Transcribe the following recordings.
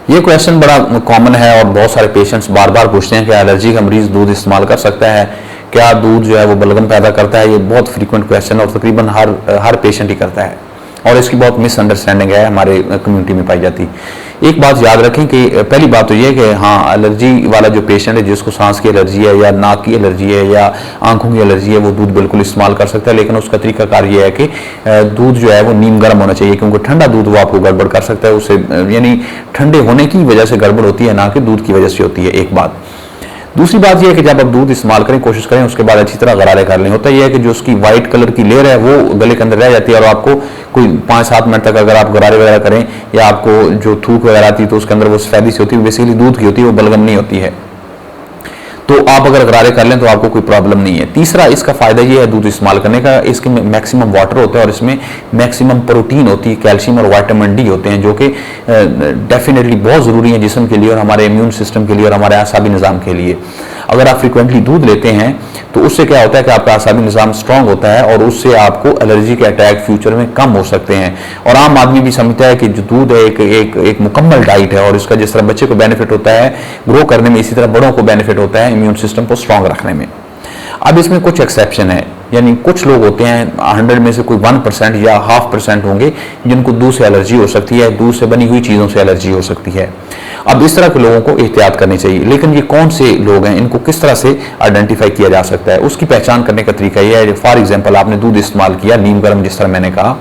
ये क्वेश्चन बड़ा कॉमन है और बहुत सारे पेशेंट्स बार बार पूछते हैं कि एलर्जी का मरीज दूध इस्तेमाल कर सकता है, क्या दूध जो है वो बलगम पैदा करता है। ये बहुत फ्रीक्वेंट क्वेश्चन और तकरीबन हर पेशेंट ही करता है और इसकी बहुत मिसअंडरस्टैंडिंग है हमारे कम्युनिटी में पाई जाती। एक बात याद रखें कि पहली बात तो ये कि हाँ, एलर्जी वाला जो पेशेंट है जिसको सांस की एलर्जी है या नाक की एलर्जी है या आंखों की एलर्जी है, वो दूध बिल्कुल इस्तेमाल कर सकता है, लेकिन उसका तरीकाकार ये है कि दूध जो है वो नीम गर्म होना चाहिए, क्योंकि ठंडा दूध वो आपको गड़बड़ कर सकता है, उससे यानी ठंडे होने की वजह से गड़बड़ होती है, ना कि दूध की वजह से होती है। एक बात। दूसरी बात यह है कि जब आप दूध इस्तेमाल करें, कोशिश करें उसके बाद अच्छी तरह गरारे कर लें। होता यह है कि जो उसकी व्हाइट कलर की लेयर है वो गले के अंदर रह जाती है और आपको कोई 5-7 मिनट तक अगर आप गरारे वगैरह करें या आपको जो थूक वगैरह आती है तो उसके अंदर वो सफेदी सी होती है, बेसिकली दूध की होती है, वो बलगम नहीं होती है। तो आप अगर गरारे कर लें तो आपको कोई प्रॉब्लम नहीं है। तीसरा इसका फायदा ये है दूध इस्तेमाल करने का, इसके में मैक्सिमम वाटर होता है और इसमें मैक्सिमम प्रोटीन होती है, कैल्शियम और विटामिन डी होते हैं, जो कि डेफिनेटली बहुत ज़रूरी है जिस्म के लिए और हमारे इम्यून सिस्टम के लिए और हमारे आसाबी निज़ाम के लिए। अगर आप फ्रिक्वेंटली दूध लेते हैं तो उससे क्या होता है कि आपका आसाबी निज़ाम स्ट्रांग होता है और उससे आपको एलर्जी के अटैक फ्यूचर में कम हो सकते हैं। और आम आदमी भी समझता है कि जो दूध है एक मुकम्मल डाइट है और इसका जिस तरह बच्चे को बेनिफिट होता है ग्रो करने में, इसी तरह बड़ों को बेनिफिट होता है इम्यून सिस्टम को स्ट्रांग रखने में। अब इसमें कुछ एक्सेप्शन है, यानी कुछ लोग होते हैं 100 में से कोई 1% या 0.5% होंगे जिनको दूध से एलर्जी हो सकती है, दूध से बनी हुई चीज़ों से एलर्जी हो सकती है। अब इस तरह के लोगों को एहतियात करनी चाहिए, लेकिन ये कौन से लोग हैं, इनको किस तरह से आइडेंटिफाई किया जा सकता है, उसकी पहचान करने का तरीका यह है। फॉर एग्जाम्पल, आपने दूध इस्तेमाल किया नीम गर्म, जिस तरह मैंने कहा,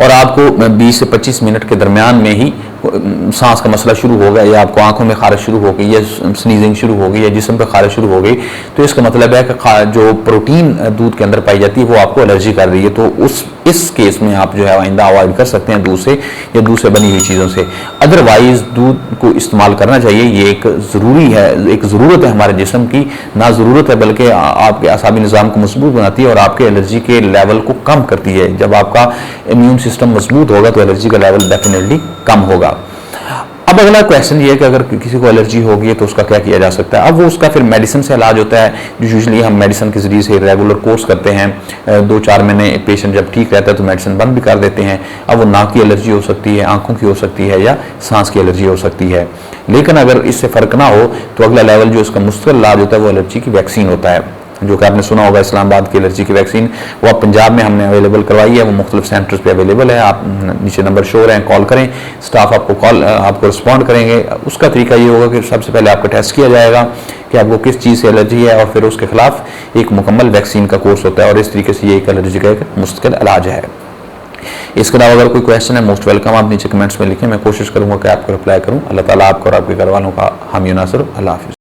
और आपको 20 से 25 मिनट के दरमियान में ही सांस का मसला शुरू हो गया या आपको आंखों में खारिश शुरू हो गई या स्नीजिंग शुरू हो गई या जिस्म पे खारिश शुरू हो गई, तो इसका मतलब है कि जो प्रोटीन दूध के अंदर पाई जाती है वो आपको एलर्जी कर रही है। तो इस केस में आप जो है आइंदा अवॉइड कर सकते हैं दूध से या दूध से बनी हुई चीज़ों से। अदरवाइज दूध को इस्तेमाल करना चाहिए, ये एक ज़रूरी है, एक ज़रूरत है हमारे जिस्म की, ना ज़रूरत है बल्कि आपके आसाबी निज़ाम को मजबूत बनाती है और आपके एलर्जी के लेवल को कम करती है। जब आपका इम्यून सिस्टम मजबूत होगा तो एलर्जी का लेवल डेफिनेटली कम होगा। अब अगला क्वेश्चन ये है कि अगर किसी को एलर्जी होगी है तो उसका क्या किया जा सकता है। अब वो उसका फिर मेडिसिन से इलाज होता है, जो यूजुअली हम मेडिसिन के जरिए से रेगुलर कोर्स करते हैं। 2-4 महीने पेशेंट जब ठीक रहता है तो मेडिसिन बंद भी कर देते हैं। अब वो नाक की एलर्जी हो सकती है, आंखों की हो सकती है या सांस की एलर्जी हो सकती है। लेकिन अगर इससे फ़र्क ना हो तो अगला लेवल जो इसका मुस्तकिल इलाज होता है वो एलर्जी की वैक्सीन होता है, जो कि आपने सुना होगा इस्लामाबाद की एलर्जी की वैक्सीन। वो अब पंजाब में हमने अवेलेबल करवाई है, वो मुख्तलिफ सेंटर्स पे अवेलेबल है। आप नीचे नंबर शो रहे हैं, कॉल करें, स्टाफ आपको रिस्पॉन्ड करेंगे। उसका तरीका ये होगा कि सबसे पहले आपका टेस्ट किया जाएगा कि आपको किस चीज़ से एलर्जी है और फिर उसके खिलाफ एक मुकम्मल वैक्सीन का कोर्स होता है और इस तरीके से ये एक एलर्जी का एक मुस्तकिल इलाज है। इसके अलावा अगर कोई क्वेश्चन है, मोस्ट वेलकम, आप नीचे कमेंट्स में लिखें, मैं कोशिश करूँगा कि आपको रिप्लाई करूँ। अल्लाह ताला आपको और आपके घर वालों का हामी नासर। अल्लाह हाफिज़।